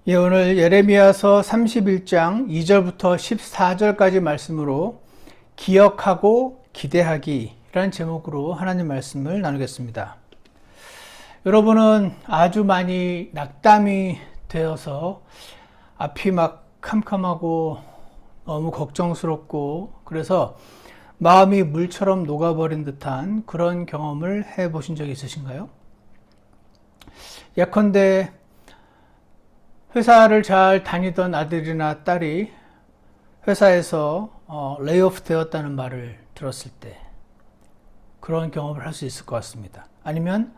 예, 오늘 예레미야서 31장 2절부터 14절까지 말씀으로 기억하고 기대하기라는 제목으로 하나님 말씀을 나누겠습니다. 여러분은 아주 많이 낙담이 되어서 앞이 막 캄캄하고 너무 걱정스럽고 그래서 마음이 물처럼 녹아버린 듯한 그런 경험을 해보신 적이 있으신가요? 예컨대 회사를 잘 다니던 아들이나 딸이 회사에서 레이오프 되었다는 말을 들었을 때 그런 경험을 할 수 있을 것 같습니다. 아니면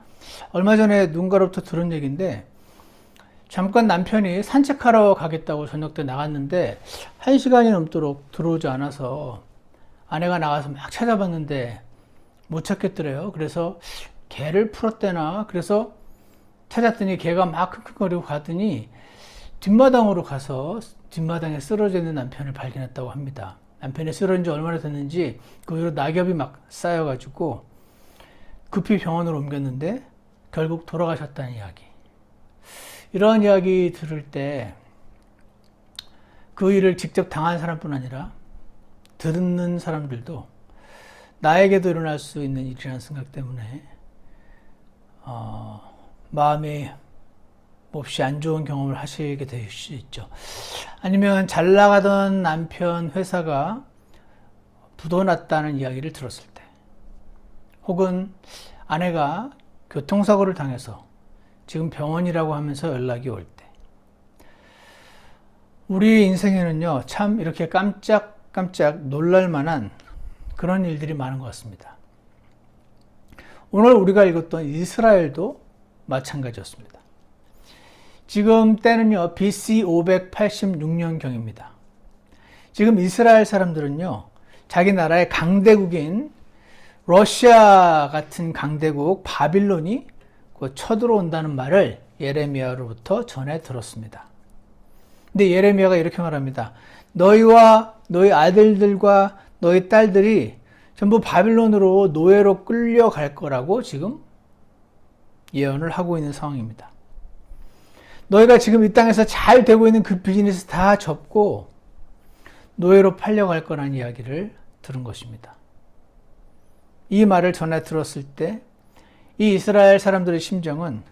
얼마 전에 누군가로부터 들은 얘기인데 잠깐 남편이 산책하러 가겠다고 저녁 때 나갔는데 1시간이 넘도록 들어오지 않아서 아내가 나가서 막 찾아봤는데 못 찾겠더래요. 그래서 개를 풀었대나 그래서 찾았더니 개가 막 킁킁거리고 가더니 뒷마당으로 가서 뒷마당에 쓰러져 있는 남편을 발견했다고 합니다. 남편이 쓰러진 지 얼마나 됐는지 그 위로 낙엽이 막 쌓여가지고 급히 병원으로 옮겼는데 결국 돌아가셨다는 이야기. 이런 이야기 들을 때 그 일을 직접 당한 사람뿐 아니라 듣는 사람들도 나에게도 일어날 수 있는 일이라는 생각 때문에 마음이 몹시 안 좋은 경험을 하시게 될 수 있죠. 아니면 잘 나가던 남편 회사가 부도났다는 이야기를 들었을 때, 혹은 아내가 교통사고를 당해서 지금 병원이라고 하면서 연락이 올 때, 우리 인생에는요, 참 이렇게 깜짝깜짝 놀랄만한 그런 일들이 많은 것 같습니다. 오늘 우리가 읽었던 이스라엘도 마찬가지였습니다. 지금 때는요, BC 586년경입니다. 지금 이스라엘 사람들은요, 자기 나라의 강대국인 러시아 같은 강대국 바빌론이 쳐들어온다는 말을 예레미야로부터 전해 들었습니다. 근데 예레미야가 이렇게 말합니다. 너희와 너희 아들들과 너희 딸들이 전부 바빌론으로 노예로 끌려갈 거라고 지금 예언을 하고 있는 상황입니다. 너희가 지금 이 땅에서 잘 되고 있는 그 비즈니스 다 접고 노예로 팔려갈 거라는 이야기를 들은 것입니다. 이 말을 전해 들었을 때 이 이스라엘 사람들의 심정은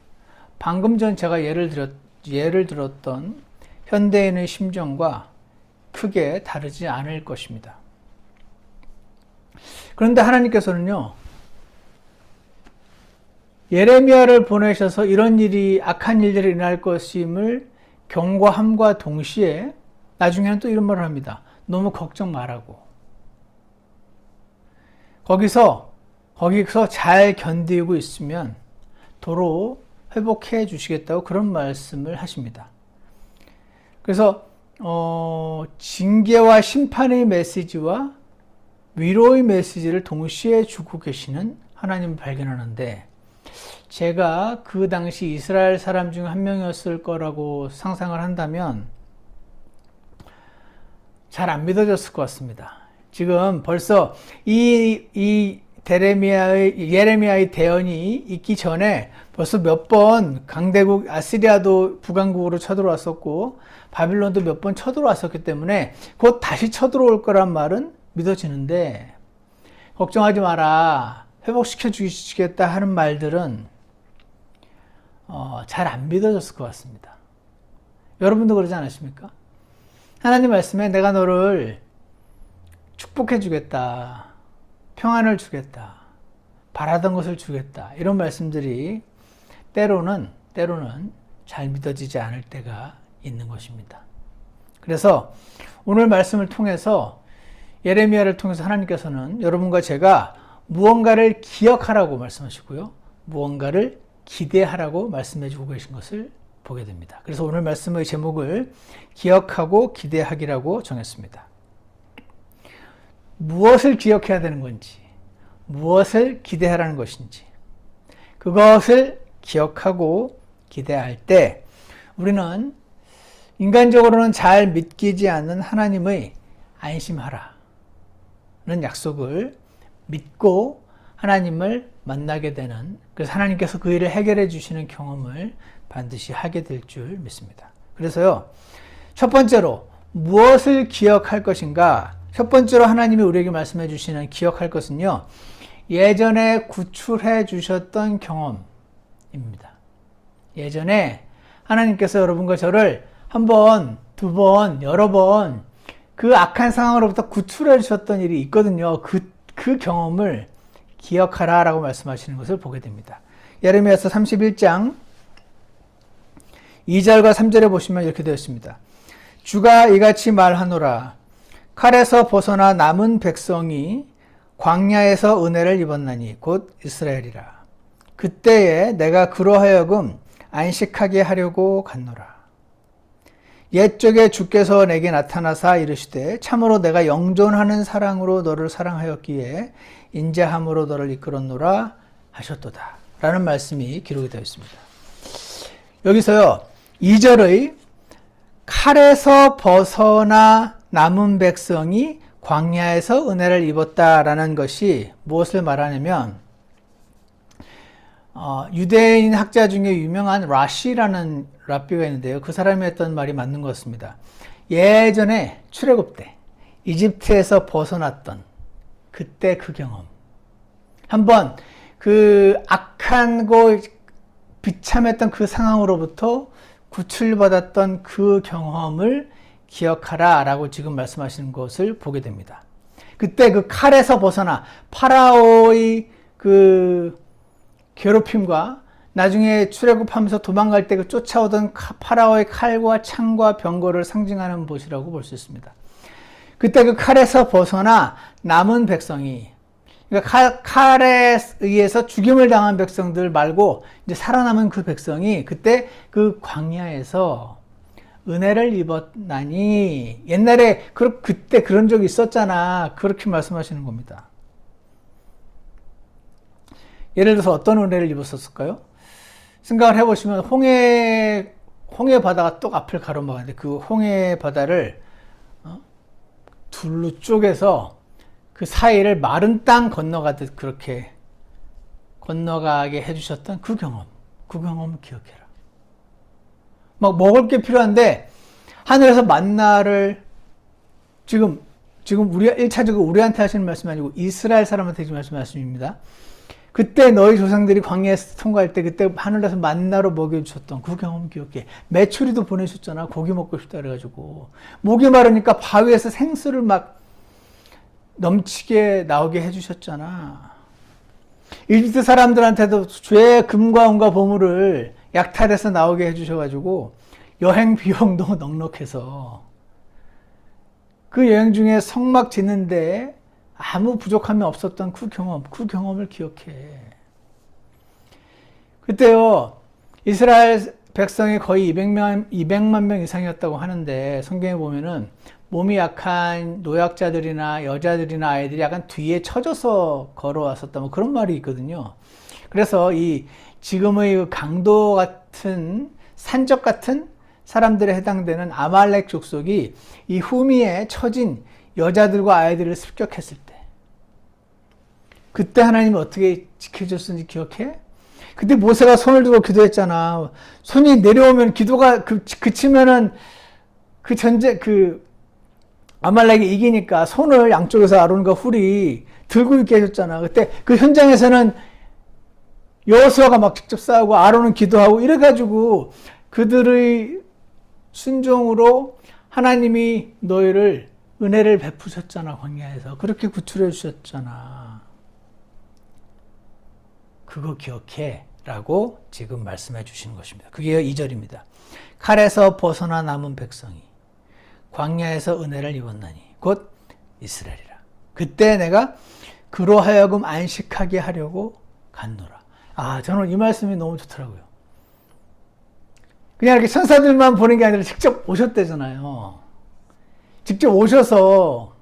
방금 전 제가 예를 들었던 현대인의 심정과 크게 다르지 않을 것입니다. 그런데 하나님께서는요, 예레미야를 보내셔서 이런 일이 악한 일들이 일어날 것임을 경고함과 동시에 나중에는 또 이런 말을 합니다. 너무 걱정 말라고. 거기서 잘 견디고 있으면 도로 회복해 주시겠다고 그런 말씀을 하십니다. 그래서 징계와 심판의 메시지와 위로의 메시지를 동시에 주고 계시는 하나님을 발견하는데, 제가 그 당시 이스라엘 사람 중 한 명이었을 거라고 상상을 한다면 잘 안 믿어졌을 것 같습니다. 지금 벌써 이 예레미야의 대언이 있기 전에 벌써 몇 번 강대국 아시리아도 북왕국으로 쳐들어왔었고 바빌론도 몇 번 쳐들어왔었기 때문에 곧 다시 쳐들어올 거란 말은 믿어지는데, 걱정하지 마라, 회복시켜 주시겠다 하는 말들은 잘 안 믿어졌을 것 같습니다. 여러분도 그러지 않으십니까? 하나님 말씀에 내가 너를 축복해 주겠다, 평안을 주겠다, 바라던 것을 주겠다, 이런 말씀들이 때로는 잘 믿어지지 않을 때가 있는 것입니다. 그래서 오늘 말씀을 통해서, 예레미야를 통해서 하나님께서는 여러분과 제가 무언가를 기억하라고 말씀하시고요, 무언가를 기대하라고 말씀해 주고 계신 것을 보게 됩니다. 그래서 오늘 말씀의 제목을 기억하고 기대하기라고 정했습니다. 무엇을 기억해야 되는 건지, 무엇을 기대하라는 것인지, 그것을 기억하고 기대할 때 우리는 인간적으로는 잘 믿기지 않는 하나님의 안심하라는 약속을 믿고 하나님을 만나게 되는, 그래서 하나님께서 그 일을 해결해 주시는 경험을 반드시 하게 될 줄 믿습니다. 그래서요, 첫 번째로 무엇을 기억할 것인가? 첫 번째로 하나님이 우리에게 말씀해 주시는 기억할 것은요, 예전에 구출해 주셨던 경험입니다. 예전에 하나님께서 여러분과 저를 한 번, 두 번, 여러 번 그 악한 상황으로부터 구출해 주셨던 일이 있거든요. 그 경험을 기억하라 라고 말씀하시는 것을 보게 됩니다. 예레미야서 31장 2절과 3절에 보시면 이렇게 되어 있습니다. 주가 이같이 말하노라. 칼에서 벗어나 남은 백성이 광야에서 은혜를 입었나니 곧 이스라엘이라. 그때에 내가 그로 하여금 안식하게 하려고 갔노라. 옛적에 주께서 내게 나타나사 이르시되 참으로 내가 영존하는 사랑으로 너를 사랑하였기에 인자함으로 너를 이끌었노라 하셨도다. 라는 말씀이 기록이 되어 있습니다. 여기서요, 2절의 칼에서 벗어나 남은 백성이 광야에서 은혜를 입었다라는 것이 무엇을 말하냐면, 유대인 학자 중에 유명한 라시라는 랍비가 있는데요. 그 사람이 했던 말이 맞는 것 같습니다. 예전에 출애굽 때 이집트에서 벗어났던 그때 그 경험, 한번 그 악한고 비참했던 그 상황으로부터 구출받았던 그 경험을 기억하라 라고 지금 말씀하시는 것을 보게 됩니다. 그때 그 칼에서 벗어나 파라오의 그 괴롭힘과 나중에 출애굽하면서 도망갈 때 그 쫓아오던 파라오의 칼과 창과 병거를 상징하는 것이라고 볼 수 있습니다. 그때 그 칼에서 벗어나 남은 백성이, 그러니까 칼에 의해서 죽임을 당한 백성들 말고 이제 살아남은 그 백성이 그때 그 광야에서 은혜를 입었나니, 옛날에 그때 그런 적이 있었잖아, 그렇게 말씀하시는 겁니다. 예를 들어서 어떤 은혜를 입었었을까요? 생각을 해보시면 홍해 바다가 똑 앞을 가로막았는데 그 홍해 바다를 둘로 쪼개서 그 사이를 마른 땅 건너가듯 그렇게 건너가게 해주셨던 그 경험을 기억해라. 막 먹을 게 필요한데 하늘에서 만나를 지금 우리 1차적으로 우리한테 하시는 말씀이 아니고 이스라엘 사람한테 지금 말씀입니다. 그때 너희 조상들이 광야에서 통과할 때 그때 하늘에서 만나로 먹여주셨던 그 경험 기억해. 메추리도 보내셨잖아. 고기 먹고 싶다 그래가지고. 목이 마르니까 바위에서 생수를 막 넘치게 나오게 해주셨잖아. 이집트 사람들한테도 죄의 금과 은과 보물을 약탈해서 나오게 해주셔가지고 여행 비용도 넉넉해서 그 여행 중에 성막 짓는데 아무 부족함이 없었던 그 경험을 기억해. 그때요, 이스라엘 백성이 거의 200만 명 이상이었다고 하는데, 성경에 보면은 몸이 약한 노약자들이나 여자들이나 아이들이 약간 뒤에 처져서 걸어왔었다, 뭐 그런 말이 있거든요. 그래서 이 지금의 강도 같은, 산적 같은 사람들에 해당되는 아말렉 족속이 이 후미에 처진 여자들과 아이들을 습격했을 때, 그때 하나님이 어떻게 지켜줬는지 기억해? 그때 모세가 손을 들고 기도했잖아. 손이 내려오면 기도가 그치면은 아말렉이 이기니까 손을 양쪽에서 아론과 훌이 들고 있게 해줬잖아. 그때 그 현장에서는 여호수아가 막 직접 싸우고 아론은 기도하고 이래가지고 그들의 순종으로 하나님이 너희를 은혜를 베푸셨잖아. 광야에서 그렇게 구출해 주셨잖아. 그거 기억해 라고 지금 말씀해 주시는 것입니다. 그게 2절입니다. 칼에서 벗어나 남은 백성이 광야에서 은혜를 입었나니 곧 이스라엘이라. 그때 내가 그로 하여금 안식하게 하려고 갔노라. 저는 이 말씀이 너무 좋더라고요. 그냥 이렇게 천사들만 보는 게 아니라 직접 오셨대잖아요. 직접 오셔서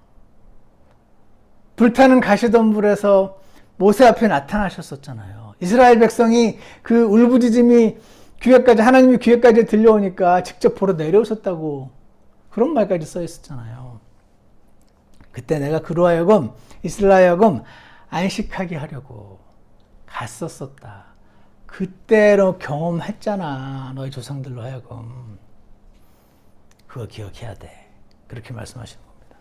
불타는 가시덤불에서 모세 앞에 나타나셨었잖아요. 이스라엘 백성이 그 울부짖음이 하나님의 귀에까지 들려오니까 직접 보러 내려오셨다고 그런 말까지 써 있었잖아요. 그때 내가 그로 하여금 이스라엘 하여금 안식하게 하려고 갔었었다. 그때로 경험했잖아. 너희 조상들로 하여금. 그거 기억해야 돼. 그렇게 말씀하시는 겁니다.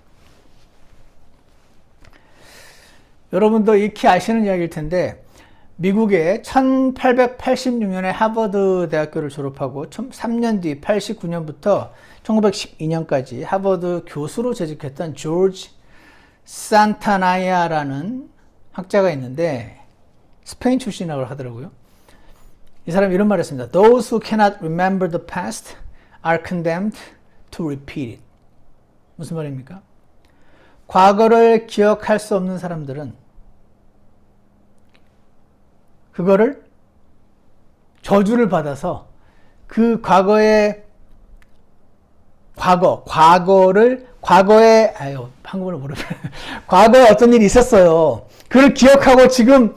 여러분도 익히 아시는 이야기일 텐데 미국에 1886년에 하버드 대학교를 졸업하고 3년 뒤 89년부터 1912년까지 하버드 교수로 재직했던 조지 산타나야라는 학자가 있는데 스페인 출신이라고 하더라고요. 이 사람이 이런 말을 했습니다. Those who cannot remember the past are condemned to repeat it. 무슨 말입니까? 과거를 기억할 수 없는 사람들은 그거를 저주를 받아서 그 과거에 한국어를 모르겠어요. 과거에 어떤 일이 있었어요. 그걸 기억하고 지금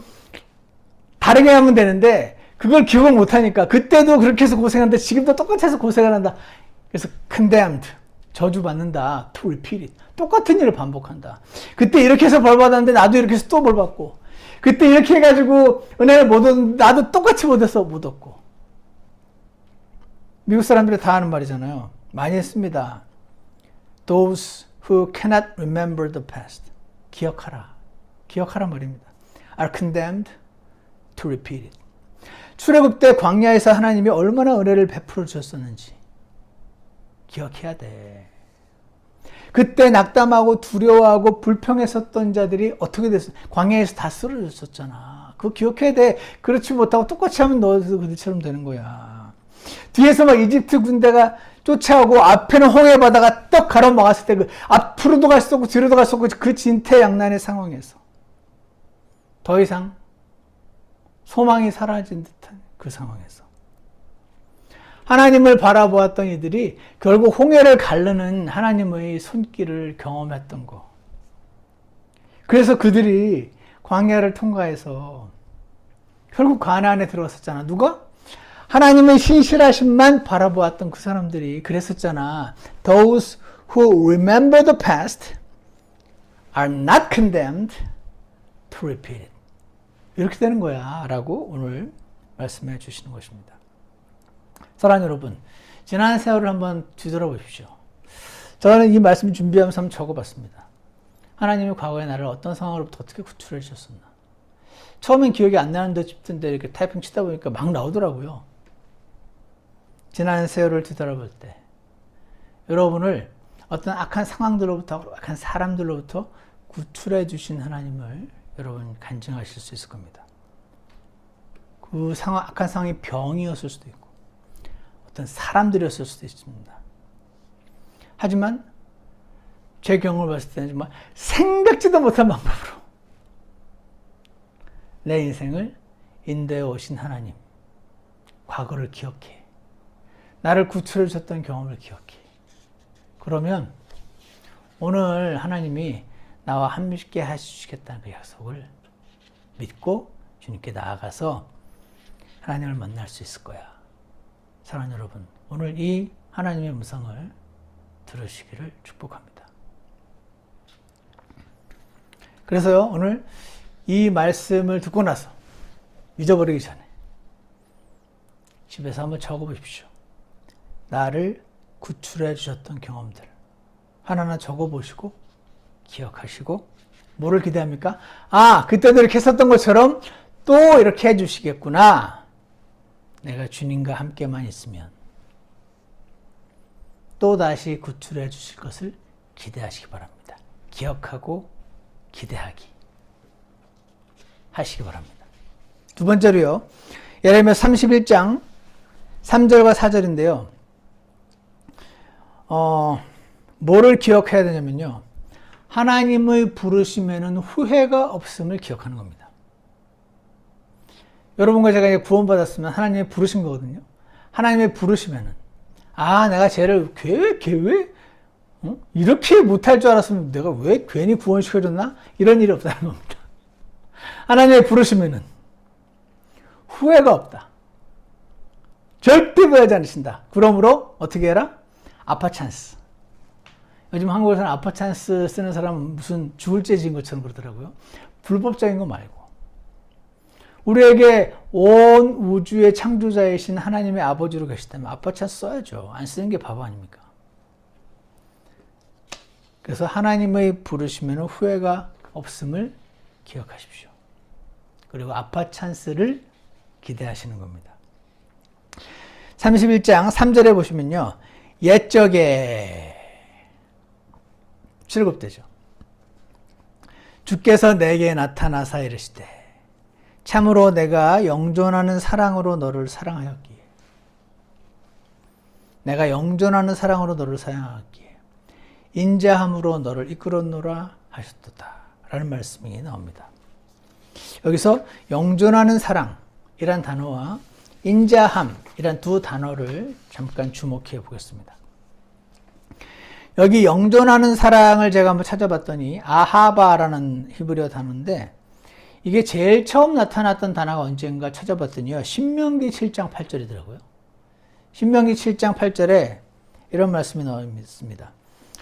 다르게 하면 되는데 그걸 기억을 못하니까 그때도 그렇게 해서 고생한다. 지금도 똑같아서 고생을 한다. 그래서 condemned, 저주받는다. to repeat it. 똑같은 일을 반복한다. 그때 이렇게 해서 벌 받았는데 나도 이렇게 해서 또 벌 받고 그때 이렇게 해가지고 은혜를 못 얻었는데 나도 똑같이 못 얻고. 미국 사람들이 다 하는 말이잖아요. 많이 했습니다. Those who cannot remember the past. 기억하라 말입니다. are condemned to repeat it. 출애굽 때 광야에서 하나님이 얼마나 은혜를 베풀어 주셨었는지 기억해야 돼. 그때 낙담하고 두려워하고 불평했었던 자들이 어떻게 됐어? 광야에서 다 쓰러졌었잖아. 그거 기억해야 돼. 그렇지 못하고 똑같이 하면 너도 그들처럼 되는 거야. 뒤에서 막 이집트 군대가 쫓아오고 앞에는 홍해 바다가 떡 가로막았을 때 그 앞으로도 갈 수 없고 뒤로도 갈 수 없고 그 진퇴양난의 상황에서 더 이상 소망이 사라진 듯한 그 상황에서 하나님을 바라보았던 이들이 결국 홍해를 가르는 하나님의 손길을 경험했던 거. 그래서 그들이 광야를 통과해서 결국 가나안에 들어갔었잖아. 누가? 하나님의 신실하심만 바라보았던 그 사람들이 그랬었잖아. Those who remember the past are not condemned to repeat it. 이렇게 되는 거야 라고 오늘 말씀해 주시는 것입니다. 사랑하는 여러분, 지난 세월을 한번 뒤돌아보십시오. 저는 이 말씀 준비하면서 한번 적어봤습니다. 하나님이 과거에 나를 어떤 상황으로부터 어떻게 구출해 주셨었나. 처음엔 기억이 안 나는 듯 싶던데 이렇게 타이핑 치다 보니까 막 나오더라고요. 지난 세월을 뒤돌아볼 때 여러분을 어떤 악한 상황들로부터, 악한 사람들로부터 구출해 주신 하나님을 여러분 간증하실 수 있을 겁니다. 그 상황, 악한 상황이 병이었을 수도 있고 어떤 사람들이었을 수도 있습니다. 하지만 제 경험을 봤을 때는 정말 생각지도 못한 방법으로 내 인생을 인도해 오신 하나님, 과거를 기억해. 나를 구출해 주셨던 경험을 기억해. 그러면 오늘 하나님이 나와 함께 하시겠다는 그 약속을 믿고 주님께 나아가서 하나님을 만날 수 있을 거야. 사랑하는 여러분, 오늘 이 하나님의 음성을 들으시기를 축복합니다. 그래서요, 오늘 이 말씀을 듣고 나서 잊어버리기 전에 집에서 한번 적어보십시오. 나를 구출해 주셨던 경험들 하나하나 적어보시고 기억하시고 뭐를 기대합니까? 아, 그때도 이렇게 했었던 것처럼 또 이렇게 해주시겠구나. 내가 주님과 함께만 있으면 또 다시 구출해 주실 것을 기대하시기 바랍니다. 기억하고 기대하기 하시기 바랍니다. 두 번째로요, 예레미야 31장 3절과 4절인데요. 뭐를 기억해야 되냐면요, 하나님의 부르심에는 후회가 없음을 기억하는 겁니다. 여러분과 제가 이제 구원받았으면 하나님의 부르신 거거든요. 하나님의 부르심에는 내가 쟤를 왜 이렇게 못할 줄 알았으면 내가 왜 괜히 구원시켜줬나? 이런 일이 없다는 겁니다. 하나님의 부르심에는 후회가 없다. 절대 후회하지 않으신다. 그러므로 어떻게 해라? 아파찬스. 요즘 한국에서는 아파찬스 쓰는 사람은 무슨 죽을 죄 지은 것처럼 그러더라고요. 불법적인 거 말고 우리에게 온 우주의 창조자이신 하나님의 아버지로 계시다면 아빠 찬스 써야죠. 안 쓰는 게 바보 아닙니까? 그래서 하나님의 부르시면 후회가 없음을 기억하십시오. 그리고 아빠 찬스를 기대하시는 겁니다. 31장 3절에 보시면요. 옛적에 7대죠. 주께서 내게 나타나사 이르시되 참으로 내가 영존하는 사랑으로 너를 사랑하였기에 내가 영존하는 사랑으로 너를 사랑하였기에 인자함으로 너를 이끌었노라 하셨도다 라는 말씀이 나옵니다. 여기서 영존하는 사랑이란 단어와 인자함이란 두 단어를 잠깐 주목해 보겠습니다. 여기 영존하는 사랑을 제가 한번 찾아봤더니 아하바라는 히브리어 단어인데 이게 제일 처음 나타났던 단어가 언젠가 찾아봤더니요. 신명기 7장 8절이더라고요. 신명기 7장 8절에 이런 말씀이 나와 있습니다.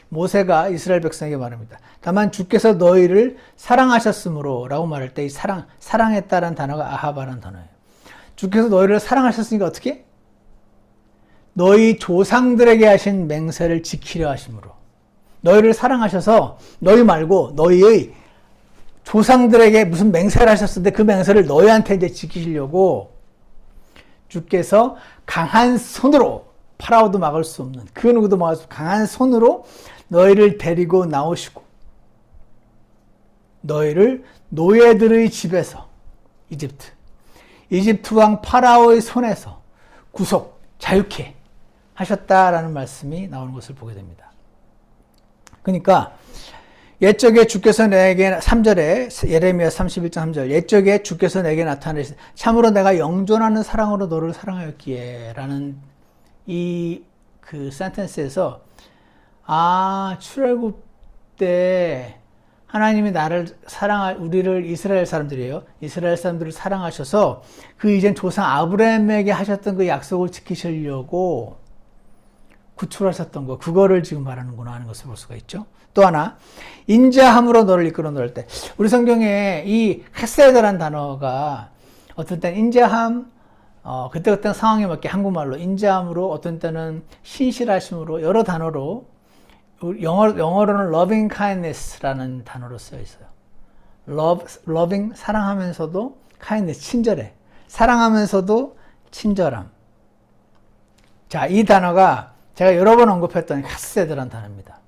모세가 이스라엘 백성에게 말합니다. 다만 주께서 너희를 사랑하셨으므로 라고 말할 때 이 사랑했다라는 단어가 아하바라는 단어예요. 주께서 너희를 사랑하셨으니까 어떻게? 너희 조상들에게 하신 맹세를 지키려 하심으로 너희를 사랑하셔서 너희 말고 너희의 조상들에게 무슨 맹세를 하셨는데 그 맹세를 너희한테 이제 지키시려고 주께서 강한 손으로 파라오도 막을 수 없는 그 누구도 막을 수 없는 강한 손으로 너희를 데리고 나오시고 너희를 노예들의 집에서 이집트 왕 파라오의 손에서 구속, 자유케 하셨다라는 말씀이 나오는 것을 보게 됩니다. 그러니까 옛적에 주께서 내게 3절에 예레미야 31장 3절 옛적에 주께서 내게 나타내시 참으로 내가 영존하는 사랑으로 너를 사랑하였기에 라는 이 그 센텐스에서 출애굽 때 하나님이 우리를 이스라엘 사람들이에요. 이스라엘 사람들을 사랑하셔서 그 이전 조상 아브라함에게 하셨던 그 약속을 지키시려고 구출하셨던 거, 그거를 지금 말하는구나 하는 것을 볼 수가 있죠. 또 하나, 인자함으로 너를 이끌어 놓을 때, 우리 성경에 이 헤세드라는 단어가 어떤 때는 인자함, 그때 상황에 맞게 한국말로 인자함으로, 어떤 때는 신실하심으로, 여러 단어로, 영어로는 loving kindness라는 단어로 쓰여 있어요. loving, 사랑하면서도 kindness, 친절해. 사랑하면서도 친절함. 자, 이 단어가 제가 여러 번 언급했던 헤세드라는 단어입니다.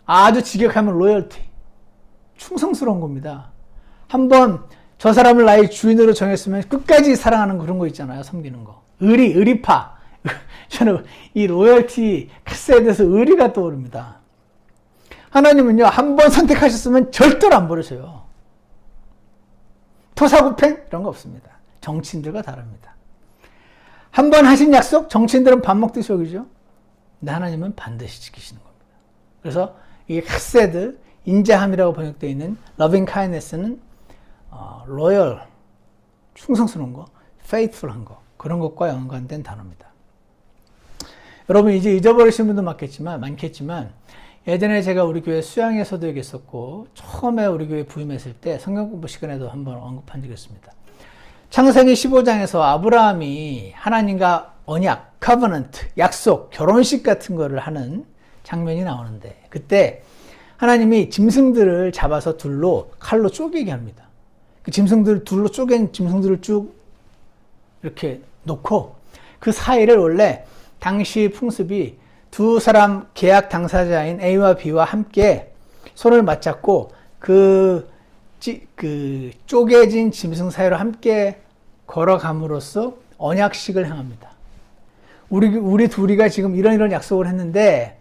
아주 직역하면 로열티, 충성스러운 겁니다. 한번 저 사람을 나의 주인으로 정했으면 끝까지 사랑하는 그런 거 있잖아요. 섬기는 거. 의리파. 저는 이 로열티 카스에 대해서 의리가 떠오릅니다. 하나님은요, 한 번 선택하셨으면 절대로 안 버리셔요. 토사구팽? 이런 거 없습니다. 정치인들과 다릅니다. 한 번 하신 약속, 정치인들은 밥 먹듯이 여기죠. 근데 하나님은 반드시 지키시는 겁니다. 그래서 이 카세드, 인자함이라고 번역되어 있는 loving kindness는 loyal, 충성스러운 거, faithful한 거, 그런 것과 연관된 단어입니다. 여러분 이제 잊어버리신 분도 많겠지만 예전에 제가 우리 교회 수양에서도 얘기했었고 처음에 우리 교회 부임했을 때 성경 공부 시간에도 한번 언급한 적이 있습니다. 창세기 15장에서 아브라함이 하나님과 언약, 커버넌트, 약속, 결혼식 같은 거를 하는 장면이 나오는데 그때 하나님이 짐승들을 잡아서 칼로 쪼개게 합니다. 그 둘로 쪼갠 짐승들을 쭉 이렇게 놓고 그 사이를 원래 당시 풍습이 두 사람 계약 당사자인 A와 B와 함께 손을 맞잡고 그 쪼개진 짐승 사이로 함께 걸어감으로써 언약식을 행합니다. 우리 둘이가 지금 이런 약속을 했는데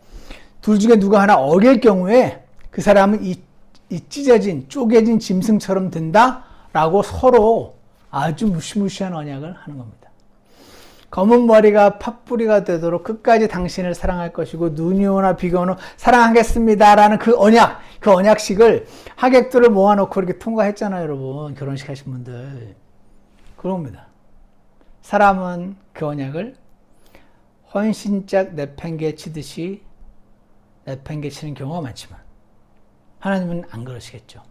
둘 중에 누가 하나 어길 경우에 그 사람은 이 쪼개진 짐승처럼 된다라고 서로 아주 무시무시한 언약을 하는 겁니다. 검은 머리가 팥뿌리가 되도록 끝까지 당신을 사랑할 것이고 눈이 오나 비가 오나 사랑하겠습니다라는 그 언약식을 하객들을 모아놓고 이렇게 통과했잖아요, 여러분. 결혼식 하신 분들. 그럽니다. 사람은 그 언약을 헌신짝 내팽개치듯이 내팽개치는 경우가 많지만 하나님은 안 그러시겠죠.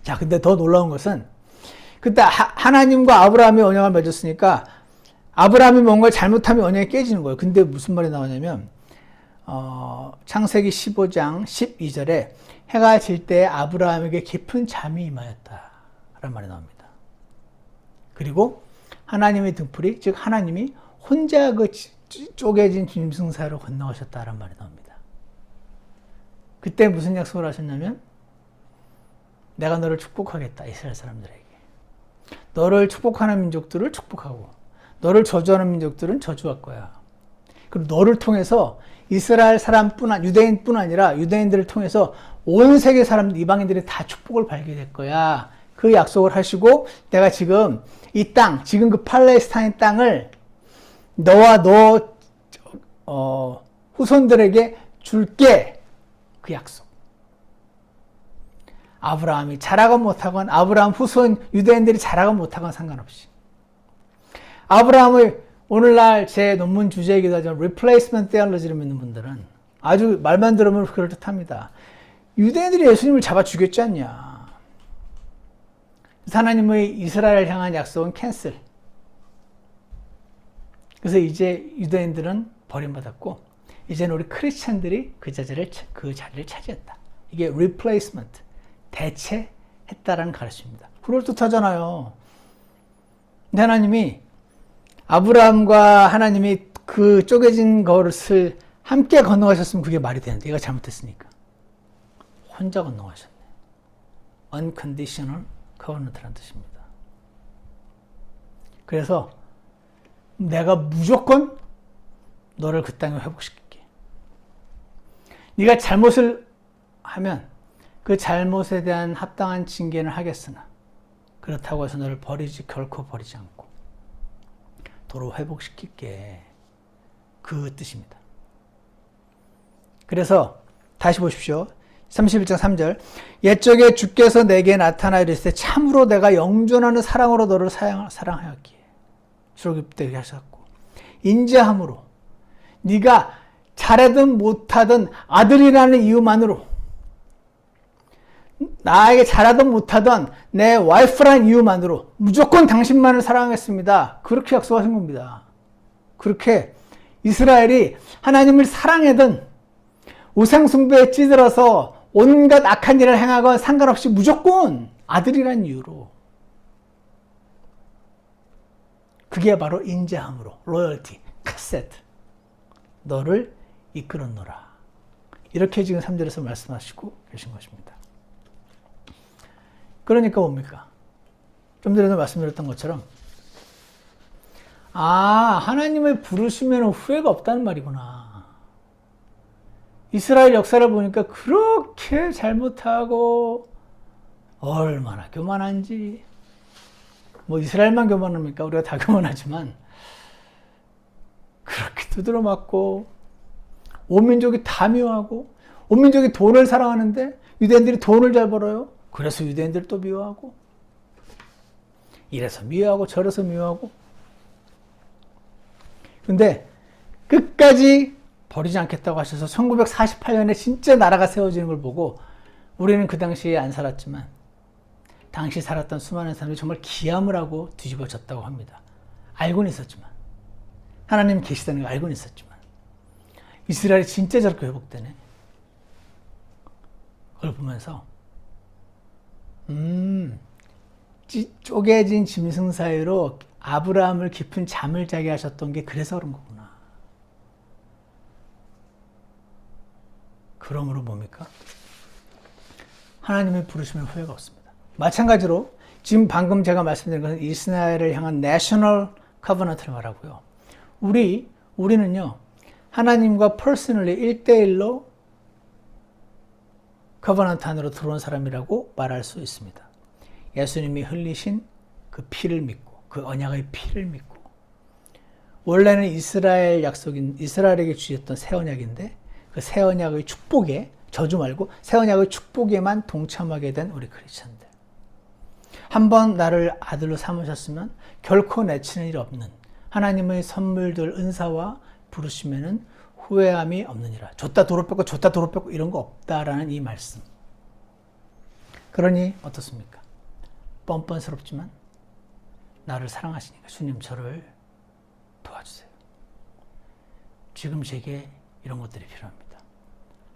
자, 근데 더 놀라운 것은 그때 하나님과 아브라함이 언약을 맺었으니까 아브라함이 뭔가 잘못하면 언약이 깨지는 거예요. 근데 무슨 말이 나오냐면 창세기 15장 12절에 해가 질 때 아브라함에게 깊은 잠이 임하였다 라는 말이 나옵니다. 그리고 하나님의 등불이, 즉 하나님이 혼자 그 쪼개진 짐승 사이로 건너가셨다라는 말이 나옵니다. 그때 무슨 약속을 하셨냐면 내가 너를 축복하겠다, 이스라엘 사람들에게. 너를 축복하는 민족들을 축복하고 너를 저주하는 민족들은 저주할 거야. 그리고 너를 통해서 이스라엘 사람뿐, 유대인뿐 아니라 유대인들을 통해서 온 세계 사람들, 이방인들이 다 축복을 받게 될 거야. 그 약속을 하시고 내가 지금 이 땅, 지금 그 팔레스타인 땅을 너와 너 후손들에게 줄게. 그 약속. 아브라함이 잘하건 못하건, 아브라함 후손 유대인들이 잘하건 못하건 상관없이 아브라함을 오늘날 제 논문 주제이기도 하지만 replacement theology를 믿는 분들은 아주 말만 들으면 그럴듯합니다. 유대인들이 예수님을 잡아 죽였지 않냐. 하나님의 이스라엘을 향한 약속은 캔슬. 그래서 이제 유대인들은 버림받았고 이제는 우리 크리스찬들이 그 자리를 차지했다. 이게 replacement, 대체했다라는 가르침입니다. 그럴듯하잖아요. 근데 하나님이 아브라함과 하나님이 그 쪼개진 것을 함께 건너가셨으면 그게 말이 되는데 얘가 잘못했으니까 혼자 건너가셨네. unconditional covenant라는 뜻입니다. 그래서 내가 무조건 너를 그 땅에 회복시킬게. 네가 잘못을 하면 그 잘못에 대한 합당한 징계는 하겠으나 그렇다고 해서 너를 결코 버리지 않고 도로 회복시킬게. 그 뜻입니다. 그래서 다시 보십시오. 31장 3절 옛적에 주께서 내게 나타나 이르시되 참으로 내가 영존하는 사랑으로 너를 사랑하였기에 출애굽되게 하셨고 인자함으로 네가 잘하든 못하든 아들이라는 이유만으로 나에게 잘하든 못하든 내 와이프라는 이유만으로 무조건 당신만을 사랑하겠습니다. 그렇게 약속하신 겁니다. 그렇게 이스라엘이 하나님을 사랑하든 우상숭배에 찌들어서 온갖 악한 일을 행하건 상관없이 무조건 아들이라는 이유로 그게 바로 인자함으로 로열티, 카세트 너를 이끌었노라. 이렇게 지금 3절에서 말씀하시고 계신 것입니다. 그러니까 뭡니까? 좀 전에도 말씀드렸던 것처럼 하나님을 부르시면 후회가 없다는 말이구나. 이스라엘 역사를 보니까 그렇게 잘못하고 얼마나 교만한지. 뭐 이스라엘만 교만합니까? 우리가 다 교만하지만 그렇게 두드러 맞고 온 민족이 다 미워하고 온 민족이 돈을 사랑하는데 유대인들이 돈을 잘 벌어요. 그래서 유대인들 또 미워하고 이래서 미워하고 저래서 미워하고 근데 끝까지 버리지 않겠다고 하셔서 1948년에 진짜 나라가 세워지는 걸 보고 우리는 그 당시에 안 살았지만 당시 살았던 수많은 사람들이 정말 기함을 하고 뒤집어졌다고 합니다. 알고는 있었지만 하나님 계시다는 걸 알고는 있었지만 이스라엘이 진짜 저렇게 회복되네. 그걸 보면서 쪼개진 짐승 사이로 아브라함을 깊은 잠을 자게 하셨던 게 그래서 그런 거구나. 그러므로 뭡니까? 하나님의 부르심은 후회가 없습니다. 마찬가지로 지금 방금 제가 말씀드린 것은 이스라엘을 향한 내셔널 커버넌트를 말하고요. 우리는요 하나님과 퍼스널리 1대1로 커버넌트 안으로 들어온 사람이라고 말할 수 있습니다. 예수님이 흘리신 그 피를 믿고 그 언약의 피를 믿고 원래는 이스라엘 약속인 이스라엘에게 주셨던 새 언약인데 그 새 언약의 축복에 저주 말고 새 언약의 축복에만 동참하게 된 우리 크리스천들. 한번 나를 아들로 삼으셨으면 결코 내치는 일 없는 하나님의 선물들 은사와 부르시면은 후회함이 없느니라. 줬다 도로 뺏고 이런 거 없다라는 이 말씀. 그러니 어떻습니까? 뻔뻔스럽지만 나를 사랑하시니까 주님 저를 도와주세요. 지금 제게 이런 것들이 필요합니다.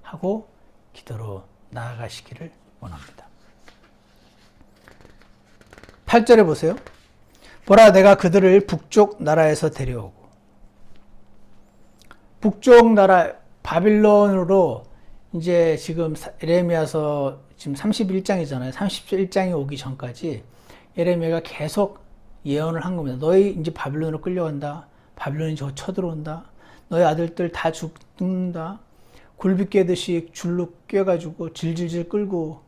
하고 기도로 나아가시기를 원합니다. 8절에 보세요. 보라 내가 그들을 북쪽 나라에서 데려오고, 북쪽 나라 바빌론으로 이제 지금 예레미야서 지금 31장이잖아요. 31장이 오기 전까지 예레미야가 계속 예언을 한 겁니다. 너희 이제 바빌론으로 끌려간다. 바빌론이 저 쳐들어온다. 너희 아들들 다 죽는다. 굴비 깨듯이 줄로 꿰가지고 질질질 끌고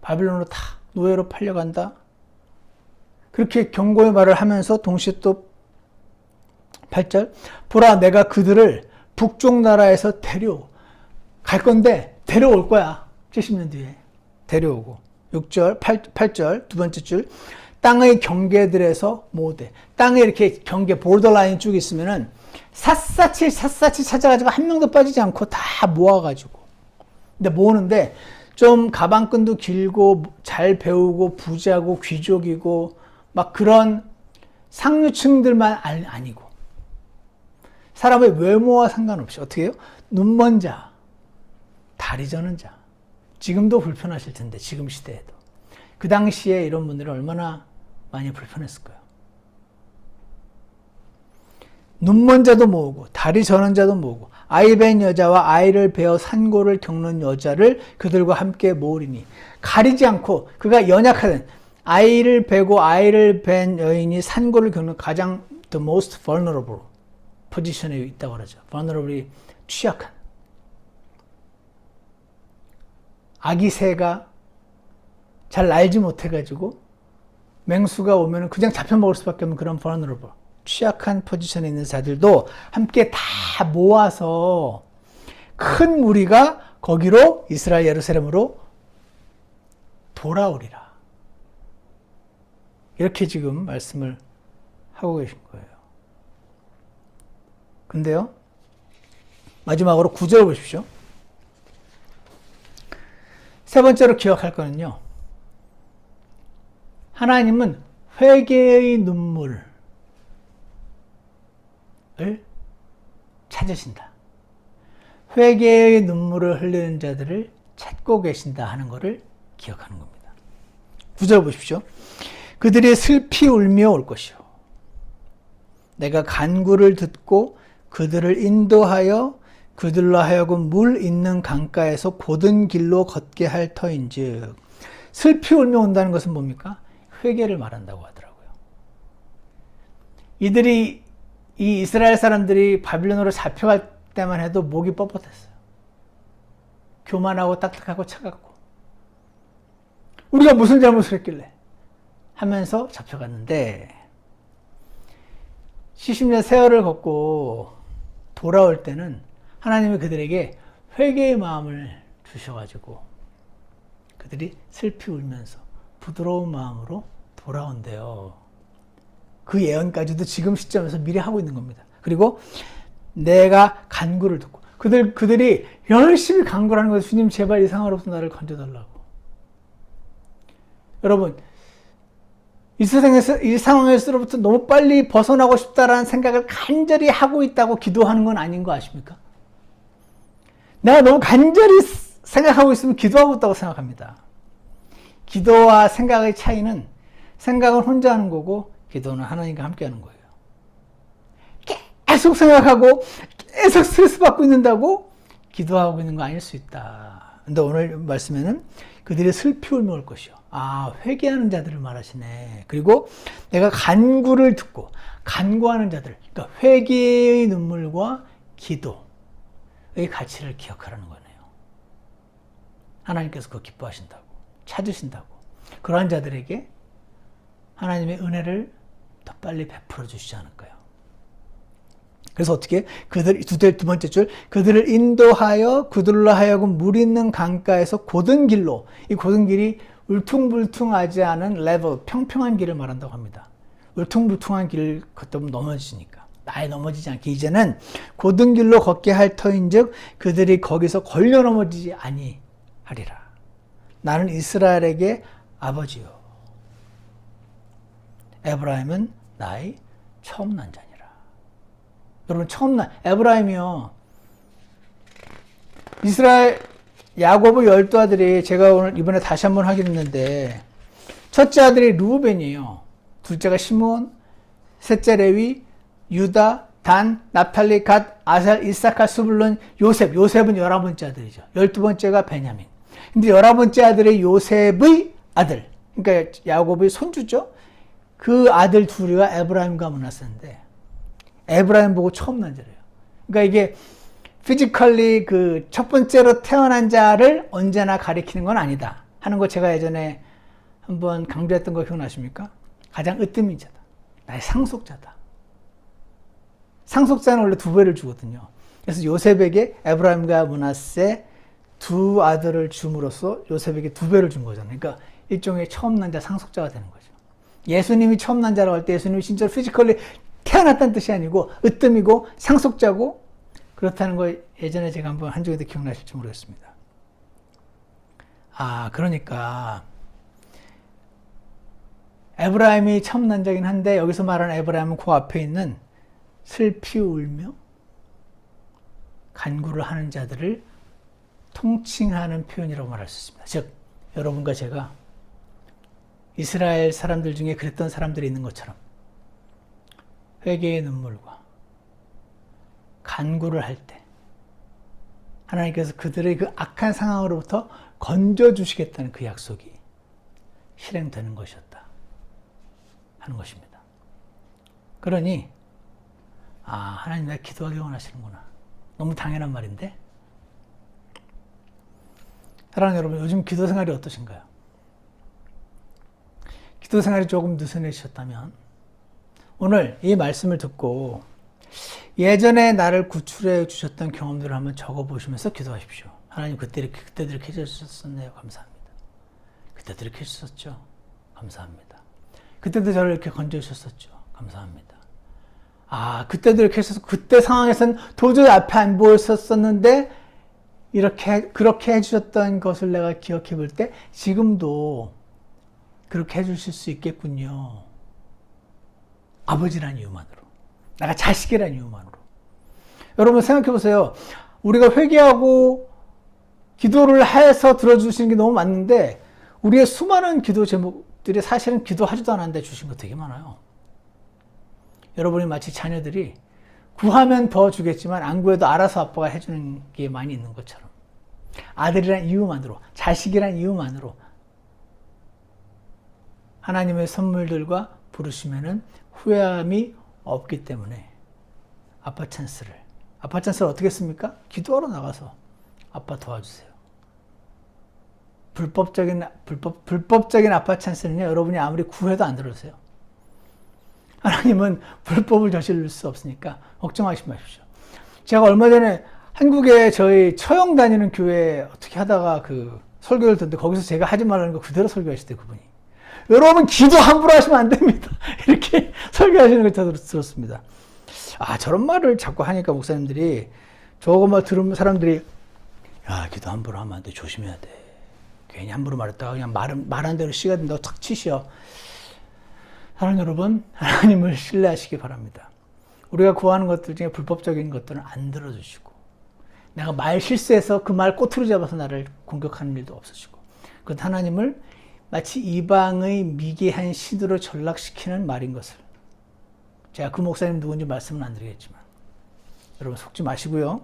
바빌론으로 다 노예로 팔려간다. 그렇게 경고의 말을 하면서 동시에 또 8절 보라 내가 그들을 북쪽 나라에서 갈 건데 데려올 거야. 70년 뒤에 데려오고. 6절 8절 두 번째 줄 땅의 경계들에서 모으되. 땅에 이렇게 경계 보더라인 쭉 있으면은 샅샅이 찾아가지고 한 명도 빠지지 않고 다 모아가지고. 근데 모으는데 좀 가방끈도 길고 잘 배우고 부자고 귀족이고 막 그런 상류층들만 아니고 사람의 외모와 상관없이 어떻게 해요? 눈먼 자, 다리 저는 자. 지금도 불편하실 텐데 지금 시대에도. 그 당시에 이런 분들이 얼마나 많이 불편했을까요? 눈먼 자도 모으고 다리 저는 자도 모으고 아이 뵌 여자와 아이를 베어 산고를 겪는 여자를 그들과 함께 모으리니 가리지 않고 그가 연약하든 아이를 베고 아이를 뵌 여인이 산고를 겪는 가장 the most vulnerable 포지션에 있다고 그러죠. vulnerable이 취약한 아기 새가 잘 날지 못해가지고 맹수가 오면 그냥 잡혀 먹을 수밖에 없는 그런 vulnerable 취약한 포지션에 있는 자들도 함께 다 모아서 큰 무리가 거기로 이스라엘 예루살렘으로 돌아오리라. 이렇게 지금 말씀을 하고 계신 거예요. 근데요, 마지막으로 9절 보십시오. 세 번째로 기억할 거는요, 하나님은 회개의 눈물을 찾으신다. 회개의 눈물을 흘리는 자들을 찾고 계신다 하는 것을 기억하는 겁니다. 9절 보십시오. 그들이 슬피 울며 올 것이요. 내가 간구를 듣고 그들을 인도하여 그들로 하여금 물 있는 강가에서 곧은 길로 걷게 할 터인즉. 슬피 울며 온다는 것은 뭡니까? 회개를 말한다고 하더라고요. 이 이스라엘 사람들이 바빌론으로 잡혀갈 때만 해도 목이 뻣뻣했어요. 교만하고 딱딱하고 차갑고 우리가 무슨 잘못을 했길래 하면서 잡혀갔는데 70년 세월을 걷고 돌아올 때는 하나님이 그들에게 회개의 마음을 주셔가지고 그들이 슬피 울면서 부드러운 마음으로 돌아온대요. 그 예언까지도 지금 시점에서 미리 하고 있는 겁니다. 그리고 내가 간구를 듣고 그들이 열심히 간구를 하는 거예요. 주님 제발 이 상황으로부터 나를 건져달라고. 여러분 이 상황에서부터 너무 빨리 벗어나고 싶다라는 생각을 간절히 하고 있다고 기도하는 건 아닌 거 아십니까? 내가 너무 간절히 생각하고 있으면 기도하고 있다고 생각합니다. 기도와 생각의 차이는 생각은 혼자 하는 거고 기도는 하나님과 함께 하는 거예요. 계속 생각하고 계속 스트레스 받고 있는다고 기도하고 있는 거 아닐 수 있다. 근데 오늘 말씀에는 그들이 슬피 울며 올 것이요. 아, 회개하는 자들을 말하시네. 그리고 내가 간구를 듣고 간구하는 자들, 그러니까 회개의 눈물과 기도의 가치를 기억하라는 거네요. 하나님께서 그거 기뻐하신다고, 찾으신다고. 그러한 자들에게 하나님의 은혜를 더 빨리 베풀어 주시지 않을까요? 그래서 어떻게? 두 번째 줄, 그들을 인도하여 그들로 하여금 물 있는 강가에서 곧은 길로, 이 곧은 길이 울퉁불퉁하지 않은 레벨, 평평한 길을 말한다고 합니다. 울퉁불퉁한 길을 걷다 보면 넘어지니까. 아예 넘어지지 않게 이제는 곧은 길로 걷게 할 터인즉 그들이 거기서 걸려 넘어지지 아니하리라. 나는 이스라엘에게 아버지요. 에브라임은 나의 처음 난 자니라. 여러분, 에브라임이요. 이스라엘, 야곱의 12아들이 제가 오늘 이번에 다시 한번 확인했는데, 첫째 아들이 르우벤이에요. 둘째가 시므온, 셋째 레위, 유다, 단, 나팔리, 갓, 아셀, 이사카, 스불론, 요셉. 요셉은 11번째 아들이죠. 12번째가 베냐민. 근데 11번째 아들이 요셉의 아들. 그러니까 야곱의 손주죠. 그 아들 둘이가 에브라임과 므낫세인데, 에브라임 보고 처음 난 자래요. 그러니까 이게 피지컬리 그 첫 번째로 태어난 자를 언제나 가리키는 건 아니다 하는 거 제가 예전에 한번 강조했던 거 기억나십니까? 가장 으뜸인 자다. 나의 상속자다. 상속자는 원래 2배를 주거든요. 그래서 요셉에게 에브라임과 므낫세 두 아들을 줌으로써 요셉에게 2배를 준 거잖아요. 그러니까 일종의 처음 난 자 상속자가 되는 거죠. 예수님이 처음 난 자라고 할 때 예수님이 진짜로 피지컬리 태어났다는 뜻이 아니고 으뜸이고 상속자고 그렇다는 거 예전에 제가 한번 한 적에도 기억나실지 모르겠습니다. 그러니까 에브라임이 처음 난 자긴 한데 여기서 말하는 에브라임은 그 앞에 있는 슬피 울며 간구를 하는 자들을 통칭하는 표현이라고 말할 수 있습니다. 즉, 여러분과 제가 이스라엘 사람들 중에 그랬던 사람들이 있는 것처럼 회개의 눈물과 간구를 할 때 하나님께서 그들의 그 악한 상황으로부터 건져주시겠다는 그 약속이 실행되는 것이었다 하는 것입니다. 그러니 하나님 나 기도하기 원하시는구나. 너무 당연한 말인데 사랑하는 여러분, 요즘 기도 생활이 어떠신가요? 기도 생활이 조금 느슨해지셨다면 오늘 이 말씀을 듣고 예전에 나를 구출해 주셨던 경험들을 한번 적어보시면서 기도하십시오. 하나님 그때도 이렇게 해주셨었네요. 감사합니다. 그때도 이렇게 해주셨죠. 감사합니다. 그때도 저를 이렇게 건져주셨었죠. 감사합니다. 그때도 이렇게 해주셔서 그때 상황에서는 도저히 앞에 안 보였었는데 그렇게 해주셨던 것을 내가 기억해 볼 때 지금도 그렇게 해주실 수 있겠군요. 아버지란 이유만으로. 내가 자식이란 이유만으로. 여러분 생각해 보세요. 우리가 회개하고 기도를 해서 들어주시는 게 너무 많은데 우리의 수많은 기도 제목들이 사실은 기도하지도 않았는데 주신 거 되게 많아요. 여러분이 마치 자녀들이 구하면 더 주겠지만 안 구해도 알아서 아빠가 해주는 게 많이 있는 것처럼 아들이란 이유만으로, 자식이란 이유만으로 하나님의 선물들과 부르시면은 후회함이 없기 때문에 아빠 찬스를 어떻게 씁니까? 기도하러 나가서 아빠 도와주세요. 불법적인 아빠 찬스는요, 여러분이 아무리 구해도 안 들어주세요. 하나님은 불법을 저지를 수 없으니까 걱정하지 마십시오. 제가 얼마 전에 한국에 저희 처형 다니는 교회 어떻게 하다가 그 설교를 듣는데 거기서 제가 하지 말라는 거 그대로 설교하시대, 그분이. 여러분 기도 함부로 하시면 안 됩니다. 이렇게 설교하시는 걸 저도 들었습니다. 저런 말을 자꾸 하니까 목사님들이 저거만 들으면 사람들이 기도 함부로 하면 안 돼. 조심해야 돼. 괜히 함부로 말했다가 그냥 말한 대로 씨가 된다고 탁 치셔. 사랑하는 여러분, 하나님을 신뢰하시기 바랍니다. 우리가 구하는 것들 중에 불법적인 것들은 안 들어주시고 내가 말 실수해서 그 말 꼬투리 잡아서 나를 공격하는 일도 없으시고 그것 하나님을 마치 이방의 미개한 신으로 전락시키는 말인 것을 제가 그 목사님 누군지 말씀은 안 드리겠지만 여러분 속지 마시고요.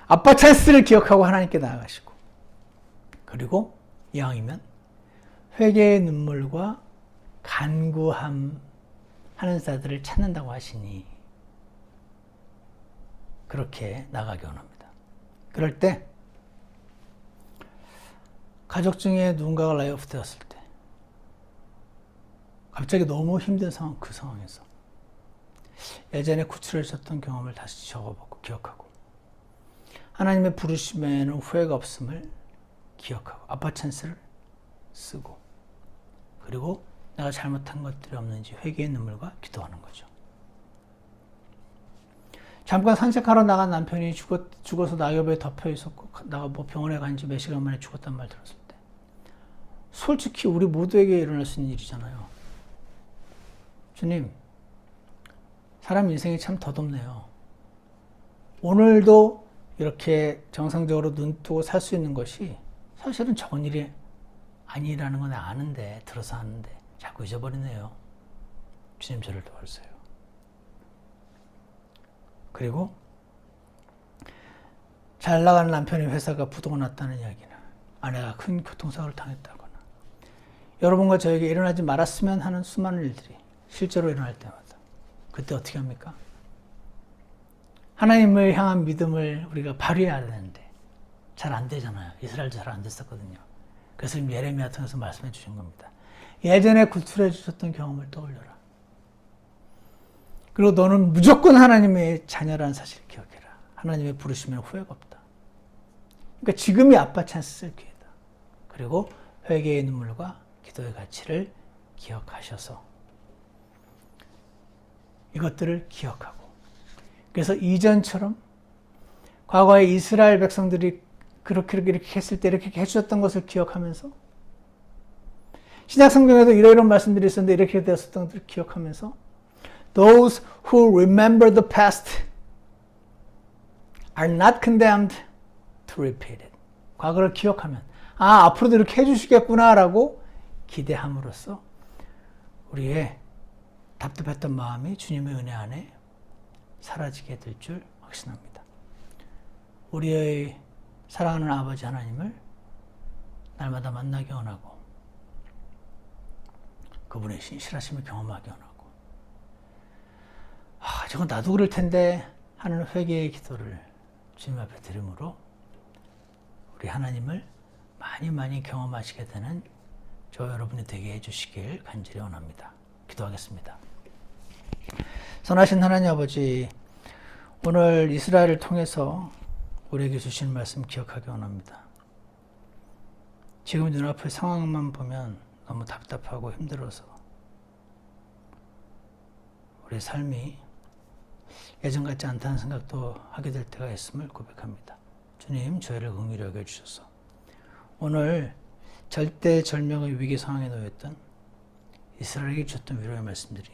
아빠 찬스를 기억하고 하나님께 나아가시고 그리고 이왕이면 회개의 눈물과 간구함 하는 자들을 찾는다고 하시니 그렇게 나가기 원합니다. 그럴 때 가족 중에 누군가가 라이오프 되었을 때 갑자기 너무 힘든 상황, 그 상황에서 예전에 구출해 주셨던 경험을 다시 적어보고 기억하고 하나님의 부르심에는 후회가 없음을 기억하고 아빠 찬스를 쓰고 그리고 내가 잘못한 것들이 없는지 회개의 눈물과 기도하는 거죠. 잠깐 산책하러 나간 남편이 죽어서 낙엽에 덮여 있었고 나가 병원에 간 지 몇 시간 만에 죽었단 말 들었을 때 솔직히 우리 모두에게 일어날 수 있는 일이잖아요. 주님, 사람 인생이 참 덧없네요. 오늘도 이렇게 정상적으로 눈 뜨고 살 수 있는 것이 사실은 적은 일이 아니라는 건 아는데, 들어서 아는데 자꾸 잊어버리네요. 주님 저를 도와주세요. 그리고 잘 나가는 남편의 회사가 부도가 났다는 이야기는, 아내가 큰 교통사고를 당했다거나 여러분과 저에게 일어나지 말았으면 하는 수많은 일들이 실제로 일어날 때마다 그때 어떻게 합니까? 하나님을 향한 믿음을 우리가 발휘해야 되는데 잘 안 되잖아요. 이스라엘도 잘 안 됐었거든요. 그래서 예레미야 통해서 말씀해 주신 겁니다. 예전에 구출해 주셨던 경험을 떠올려라. 그리고 너는 무조건 하나님의 자녀라는 사실을 기억해라. 하나님의 부르시면 후회가 없다. 그러니까 지금이 아빠 찬스 쓸 기회다. 그리고 회개의 눈물과 기도의 가치를 기억하셔서 이것들을 기억하고, 그래서 이전처럼 과거에 이스라엘 백성들이 그렇게 했을 때 이렇게 해주셨던 것을 기억하면서, 신약 성경에도 이런 말씀들이 있었는데 이렇게 되었던 것을 기억하면서 Those who remember the past are not condemned to repeat it. 과거를 기억하면 앞으로도 이렇게 해주시겠구나라고 기대함으로써 우리의 답답했던 마음이 주님의 은혜 안에 사라지게 될 줄 확신합니다. 우리의 사랑하는 아버지 하나님을 날마다 만나게 원하고 그분의 신실하심을 경험하게 원하고, 저건 나도 그럴 텐데 하는 회개의 기도를 주님 앞에 드림으로 우리 하나님을 많이 경험하시게 되는 저 여러분이 되게 해주시길 간절히 원합니다. 기도하겠습니다. 선하신 하나님 아버지, 오늘 이스라엘을 통해서 우리에게 주신 말씀 기억하기 원합니다. 지금 눈앞의 상황만 보면 너무 답답하고 힘들어서 우리의 삶이 예전 같지 않다는 생각도 하게 될 때가 있음을 고백합니다. 주님, 저희를 긍휼히 여겨주셔서 오늘 절대절명의 위기 상황에 놓였던 이스라엘에게 주셨던 위로의 말씀들이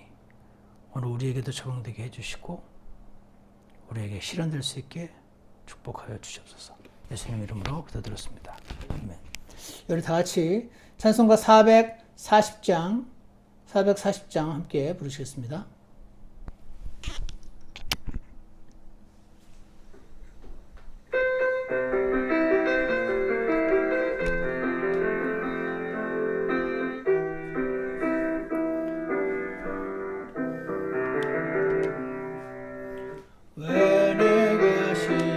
오늘 우리에게도 적용되게 해주시고 우리에게 실현될 수 있게 축복하여 주시옵소서. 예수님 이름으로 기도드렸습니다. 아멘. 우리 다 같이 찬송가 440장 함께 부르시겠습니다. 왜 내가 실망하나,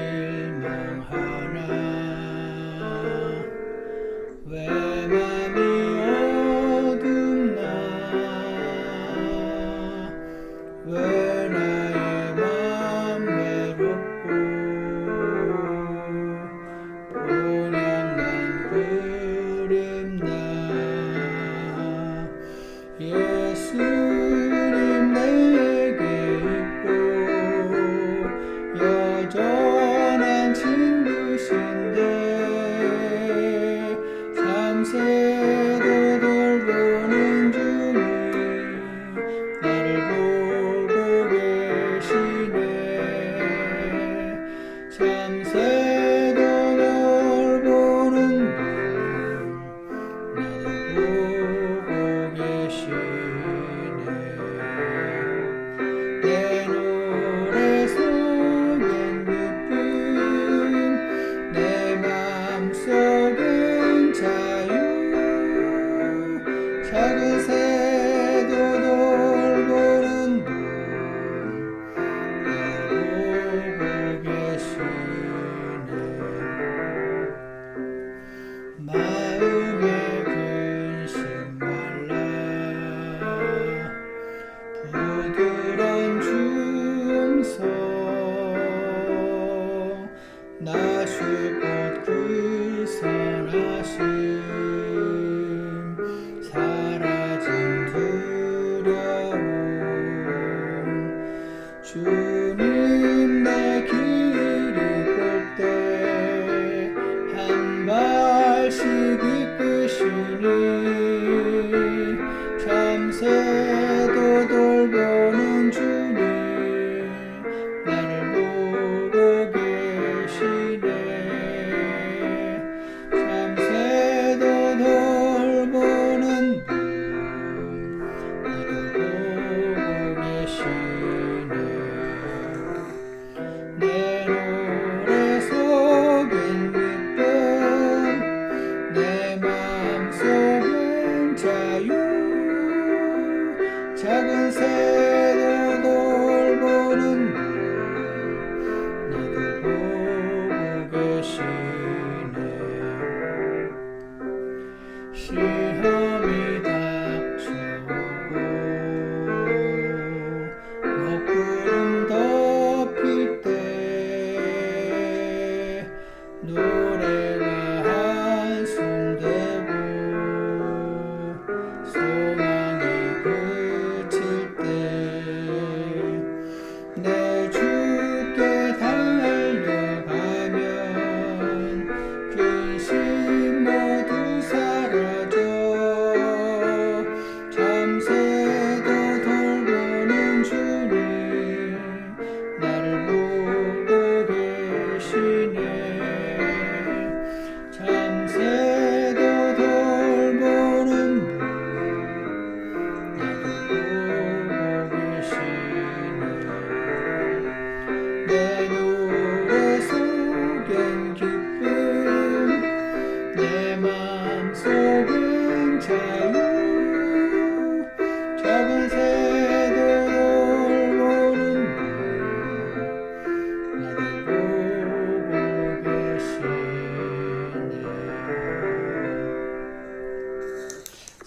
왜 맘이 어둡나,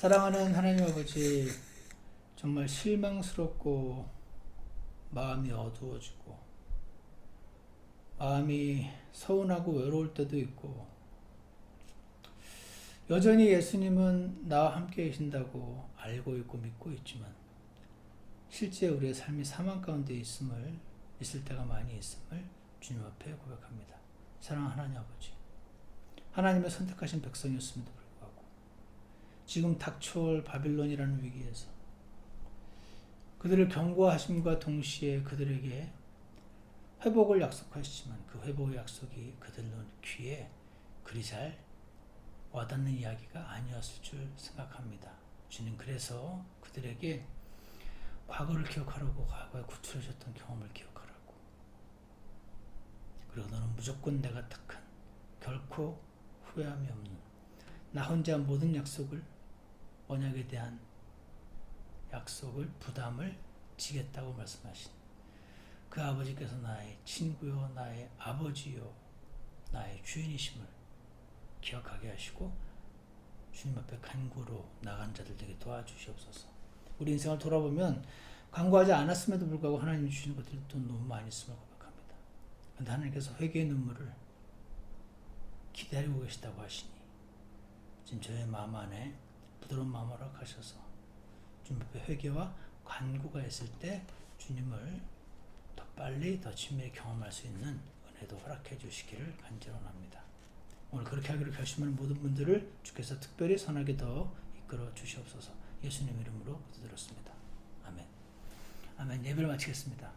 사랑하는 하나님 아버지, 정말 실망스럽고 마음이 어두워지고 마음이 서운하고 외로울 때도 있고, 여전히 예수님은 나와 함께 계신다고 알고 있고 믿고 있지만 실제 우리의 삶이 사망 가운데 있을 때가 많이 있음을 주님 앞에 고백합니다. 사랑하는 하나님 아버지, 하나님의 선택하신 백성이었음에도 불구하고 지금 닥쳐올 바빌론이라는 위기에서 그들을 경고하심과 동시에 그들에게 회복을 약속하시지만 그 회복의 약속이 그들 귀에 그리 잘 와닿는 이야기가 아니었을 줄 생각합니다. 주님, 그래서 그들에게 과거를 기억하라고, 과거에 구출하셨던 경험을 기억하라고, 그리고 너는 무조건 내가 택한, 결코 후회함이 없는, 나 혼자 모든 약속을, 언약에 대한 약속을, 부담을 지겠다고 말씀하신 그 아버지께서 나의 친구요, 나의 아버지요, 나의 주인이심을 기억하게 하시고 주님 앞에 간구로 나간 자들 되게 도와주시옵소서. 우리 인생을 돌아보면 간구하지 않았음에도 불구하고 하나님이 주시는 것들이 또 너무 많이 있음을 고백합니다. 그런데 하나님께서 회개의 눈물을 기다리고 계시다고 하시니 지금 저의 마음 안에 부드러운 마음으로 허락하셔서 주님 앞에 회개와 간구가 있을 때 주님을 더 빨리 더 친밀히 경험할 수 있는 은혜도 허락해 주시기를 간절히 원합니다. 오늘 그렇게 하기로 결심하는 모든 분들을 주께서 특별히 선하게 더 이끌어 주시옵소서. 예수님 이름으로 기도드렸습니다. 아멘. 아멘. 예배를 마치겠습니다.